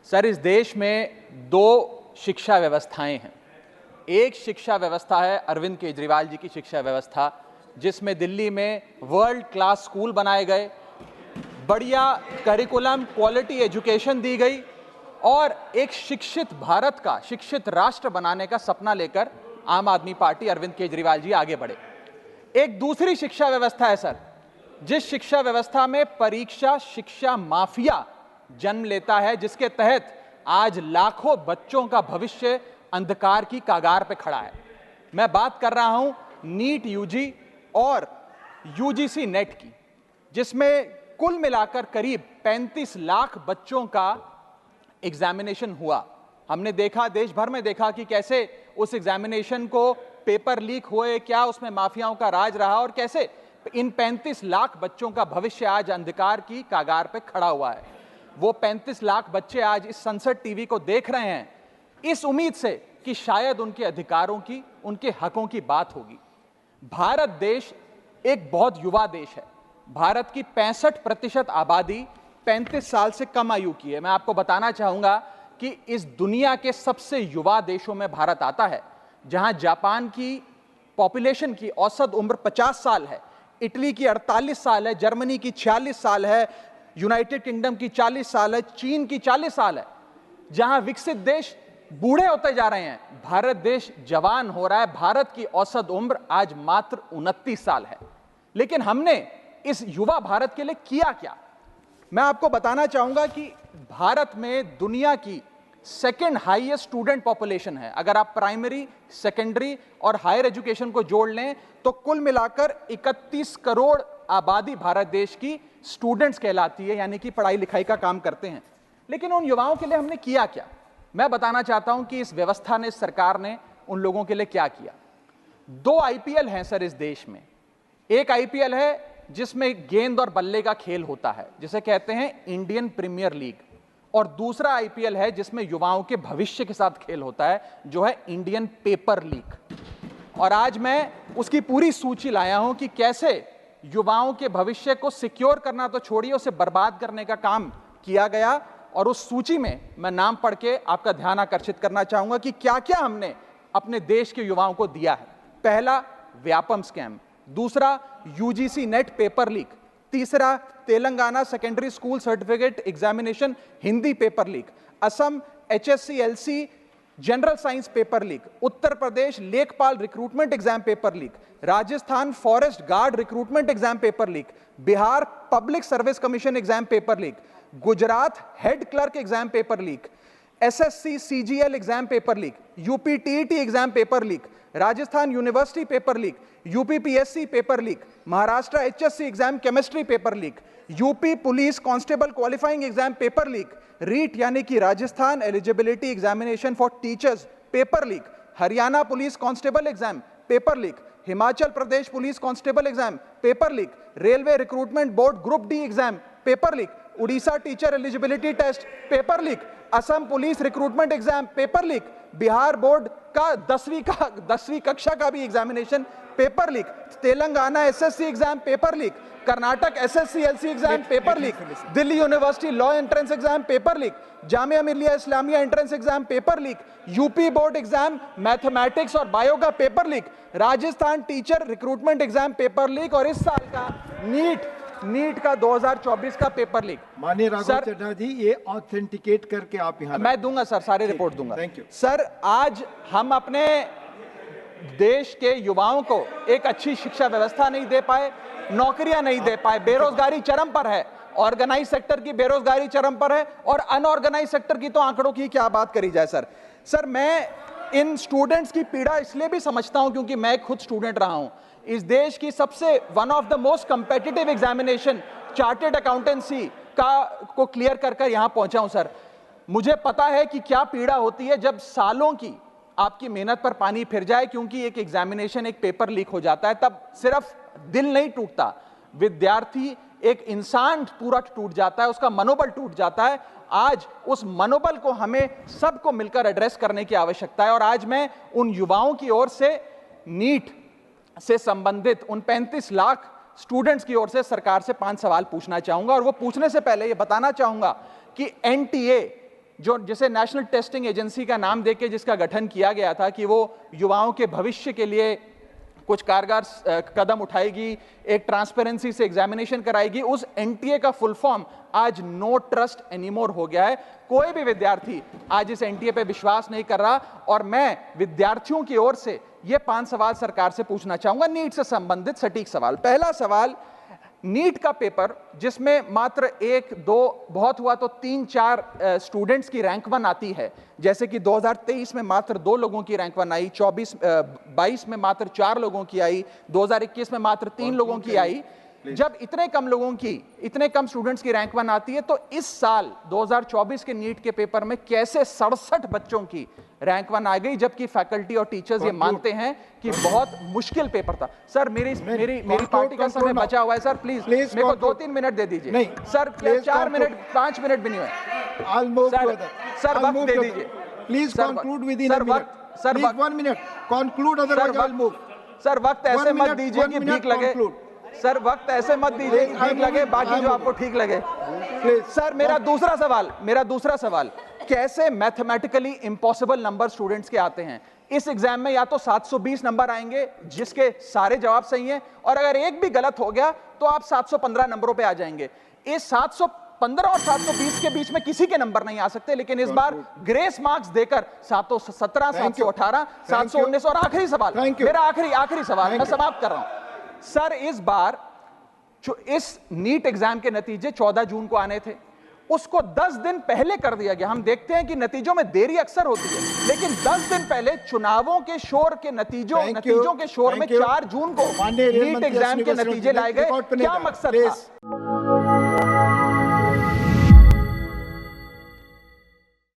Sir, इस देश में दो शिक्षा व्यवस्थाएं हैं। एक शिक्षा व्यवस्था है अरविंद केजरीवाल जी की शिक्षा व्यवस्था, जिसमें दिल्ली में वर्ल्ड क्लास स्कूल बनाए गए, बढ़िया करिकुलम, क्वालिटी एजुकेशन दी गई और एक शिक्षित भारत का, शिक्षित राष्ट्र बनाने का सपना लेकर आम आदमी पार्टी, अरविंद केजरीवाल जी आगे बढ़े। एक दूसरी शिक्षा व्यवस्था है सर, जिस शिक्षा व्यवस्था में परीक्षा शिक्षा माफिया जन्म लेता है, जिसके तहत आज लाखों बच्चों का भविष्य अंधकार की कागार पे खड़ा है। मैं बात कर रहा हूं नीट यूजी और यूजीसी नेट की, जिसमें कुल मिलाकर करीब 35 लाख बच्चों का एग्जामिनेशन हुआ। हमने देखा, देश भर में देखा कि कैसे उस एग्जामिनेशन को पेपर लीक हुए, क्या उसमें माफियाओं का राज रहा और कैसे इन 35 लाख बच्चों का भविष्य आज अंधकार की कागार पे खड़ा हुआ है। वो 35 लाख बच्चे आज इस संसद टीवी को देख रहे हैं इस उम्मीद से कि शायद उनके अधिकारों की, उनके हकों की बात होगी। भारत देश एक बहुत युवा देश है। भारत की 65% आबादी 35 साल से कम आयु की है। मैं आपको बताना चाहूंगा कि इस दुनिया के सबसे युवा देशों में भारत आता है, जहां जापान की पॉपुलेशन की औसत उम्र 50 साल है, इटली की 48 साल है, जर्मनी की 46 साल है, यूनाइटेड किंगडम की 40 साल है, चीन की 40 साल है। जहां विकसित देश बूढ़े होते जा रहे हैं, भारत देश जवान हो रहा है। भारत की औसत उम्र आज मात्र 29 साल है। लेकिन हमने इस युवा भारत के लिए किया क्या? मैं आपको बताना चाहूंगा कि भारत में दुनिया की सेकेंड हाईएस्ट स्टूडेंट पॉपुलेशन है। अगर आप प्राइमरी, सेकेंडरी और हायर एजुकेशन को जोड़ लें तो कुल मिलाकर 31 करोड़ आबादी भारत देश की स्टूडेंट्स कहलाती है, यानी कि पढ़ाई लिखाई का काम करते हैं। लेकिन उन युवाओं के लिए हमने किया क्या? मैं बताना चाहता हूं कि इस व्यवस्था ने, सरकार ने उन लोगों के लिए क्या किया। 2 आईपीएल हैं सर इस देश में। एक आईपीएल है जिसमें गेंद और बल्ले का खेल होता है, जिसे कहते हैं इंडियन प्रीमियर लीग, और दूसरा आईपीएल है जिसमें युवाओं के भविष्य के साथ खेल होता है, जो है इंडियन पेपर लीग। और आज मैं उसकी पूरी सूची लाया हूं कि कैसे युवाओं के भविष्य को सिक्योर करना तो छोड़िए, उसे बर्बाद करने का काम किया गया। और उस सूची में मैं नाम पढ़ के आपका ध्यान आकर्षित करना चाहूंगा कि क्या क्या हमने अपने देश के युवाओं को दिया है। पहला, व्यापम स्कैम। दूसरा, यूजीसी नेट पेपर लीक। तीसरा, Telangana secondary school certificate examination Hindi paper leak. Assam HSC LC general science paper leak. Uttar Pradesh लेखपाल recruitment exam paper leak. Rajasthan forest guard recruitment exam paper leak. Bihar public service commission exam paper leak. Gujarat head clerk exam paper leak. SSC CGL exam paper leak. UP TET exam paper leak. Rajasthan university paper leak. UP PSC paper leak. Maharashtra HSC exam chemistry paper leak. UP police constable qualifying exam paper leak. REET यानी कि Rajasthan eligibility examination for teachers paper leak. Haryana police constable exam paper leak. Himachal Pradesh police constable exam paper leak. Railway recruitment board group D exam paper leak. Orissa teacher eligibility test paper leak. Assam police recruitment exam paper leak. Bihar board का 10वीं कक्षा का भी examination paper leak. Telangana SSC exam paper leak. Karnataka SSC LC exam paper leak. Delhi university law entrance exam paper leak. Jamia Millia Islamia entrance exam paper leak. UP board exam mathematics और bio का paper leak. Rajasthan teacher recruitment exam paper leak. और इस साल का NEET का 2024 का paper leak. माननीय राघव चड्ढा जी, ये ऑथेंटिकेट करके आप यहाँ मैं दूंगा सर, सारे रिपोर्ट दूंगा। Thank you sir. आज हम अपने देश के युवाओं को एक अच्छी शिक्षा व्यवस्था नहीं दे पाए, नौकरियां नहीं दे पाए, बेरोजगारी चरम पर है, ऑर्गेनाइज सेक्टर की बेरोजगारी चरम पर है, और अनऑर्गेनाइज सेक्टर की तो आंकड़ों की क्या बात करी जाए। सर मैं इन स्टूडेंट्स की पीड़ा इसलिए भी समझता हूं क्योंकि मैं खुद स्टूडेंट रहा हूं। इस देश की सबसे one of the most competitive examination chartered accountancy को क्लियर कर यहां पहुंचा हूं सर। मुझे पता है कि क्या पीड़ा होती है जब सालों की आपकी मेहनत पर पानी फिर जाए, क्योंकि एक एग्जामिनेशन, एक पेपर लीक हो जाता है। तब सिर्फ दिल नहीं टूटता, विद्यार्थी, एक इंसान पूरा टूट जाता है, उसका मनोबल टूट जाता है। आज उस मनोबल को हमें सबको मिलकर एड्रेस करने की आवश्यकता है। और आज मैं उन युवाओं की ओर से नीट से संबंधित उन 35 लाख स्टूडेंट्स की ओर से सरकार से 5 सवाल पूछना चाहूंगा, और वो पूछने से पहले ये बताना चाहूंगा कि एनटीए, जो जिसे नेशनल टेस्टिंग एजेंसी का नाम देके जिसका गठन किया गया था कि वो युवाओं के भविष्य के लिए कुछ कारगर कदम उठाएगी, एक ट्रांसपेरेंसी से एग्जामिनेशन कराएगी, उस एनटीए का फुल फॉर्म आज नो ट्रस्ट एनीमोर हो गया है। कोई भी विद्यार्थी आज इस एनटीए पे विश्वास नहीं कर रहा, और मैं विद्यार्थियों की ओर से ये 5 सवाल सरकार से पूछना चाहूंगा, नीट से संबंधित सटीक सवाल। पहला सवाल, नीट का पेपर जिसमें मात्र 1-2 बहुत हुआ तो 3-4 स्टूडेंट्स की रैंक 1 आती है, जैसे कि 2023 में मात्र 2 लोगों की रैंक 1 आई, 22 में मात्र 4 लोगों की आई, 2021 में मात्र 3 लोगों की आई। जब इतने कम स्टूडेंट्स की रैंक 1 आती है, तो इस साल 2024 के नीट के पेपर में कैसे 67 बच्चों की रैंक 1 आ गई, जबकि फैकल्टी और टीचर्स ये मानते हैं कि बहुत मुश्किल पेपर था। सर मेरी पार्टी का समय बचा हुआ है सर, प्लीज मेरे को 2-3 मिनट दे दीजिए। नहीं सर, 4 मिनट 5 मिनट भी नहीं हुए सर, वक्त दे दीजिए please. Conclude with in sir, 1 minute conclude, otherwise I will move. Sir वक्त ऐसे मत दीजिए कि ठीक लगे सर, वक्त ऐसे मत दीजिए कि ठीक लगे, बाकी जो आपको ठीक लगे। सर मेरा दूसरा सवाल, कैसे मैथमेटिकली इम्पॉसिबल नंबर स्टूडेंट्स के आते हैं? इस एग्जाम में या तो 720 नंबर आएंगे जिसके सारे जवाब सही हैं, और अगर एक भी गलत हो गया तो आप 715 नंबरों पे आ जाएंगे। इस 715 और 720 के बीच में किसी के नंबर नहीं आ सकते, लेकिन इस बार ग्रेस मार्क्स देकर 717, 718, 719, और आखिरी सवाल, मेरा आखिरी सवाल, मैं समाप्त कर रहा हूं सर। इस बार जो इस नीट एग्जाम के नतीजे 14 जून को आने थे, उसको 10 दिन पहले कर दिया गया। हम देखते हैं कि नतीजों में देरी अक्सर होती है, लेकिन 10 दिन पहले चुनावों के शोर के नतीजों के शोर में 4 जून को नीट एग्जाम के नतीजे लाए गए। क्या मकसद था?